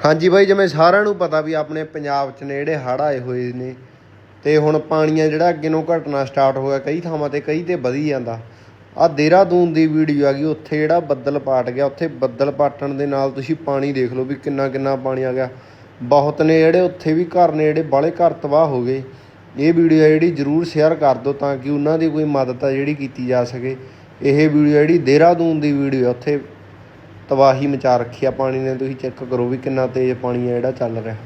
हाँ जी बाई, जिवें सारिਆਂ ਨੂੰ पता भी अपने पंजाब च ने ਜਿਹੜੇ ਹੜ੍ਹ ਆਏ ਹੋਏ ਨੇ ਤੇ ਹੁਣ ਪਾਣੀ ਆ ਜਿਹੜਾ ਅੱਗੇ ਨੂੰ ਘਟਣਾ ਸਟਾਰਟ ਹੋ ਗਿਆ ਕਈ ਥਾਵਾਂ ਤੇ, ਕਈ ਤੇ ਵਧੀ ਜਾਂਦਾ। ਆ ਦੇਹਰਾਦੂਨ ਦੀ ਵੀਡੀਓ ਆ ਗਈ, ਉੱਥੇ ਜਿਹੜਾ ਬੱਦਲ ਪਾਟ ਗਿਆ, ਉੱਥੇ ਬੱਦਲ ਪਾਟਣ ਦੇ ਨਾਲ ਤੁਸੀਂ ਪਾਣੀ ਦੇਖ ਲਓ ਵੀ ਕਿੰਨਾ ਕਿੰਨਾ ਪਾਣੀ ਆ ਗਿਆ। ਬਹੁਤ ਨੇ ਜਿਹੜੇ ਉੱਥੇ ਵੀ ਘਰ ਨੇ ਜਿਹੜੇ ਬਾਹਲੇ ਘਰ ਤਬਾਹ ਹੋ ਗਏ। ਇਹ ਵੀਡੀਓ ਜਿਹੜੀ ਜ਼ਰੂਰ ਸ਼ੇਅਰ ਕਰ ਦਿਓ ਤਾਂ ਕਿ ਉਹਨਾਂ ਦੀ ਕੋਈ ਮਦਦ ਆ ਜਿਹੜੀ ਕੀਤੀ ਜਾ ਸਕੇ। ਇਹ ਵੀਡੀਓ ਜਿਹੜੀ ਦੇਹਰਾਦੂਨ ਦੀ ਵੀਡੀਓ, ਉੱਥੇ ਤਬਾਹੀ ਮਚਾ ਰੱਖੀ ਆ ਪਾਣੀ ਨੇ। ਤੁਸੀਂ ਚੈੱਕ ਕਰੋ ਵੀ ਕਿੰਨਾ ਤੇਜ਼ ਪਾਣੀ ਆ ਜਿਹੜਾ ਚੱਲ ਰਿਹਾ।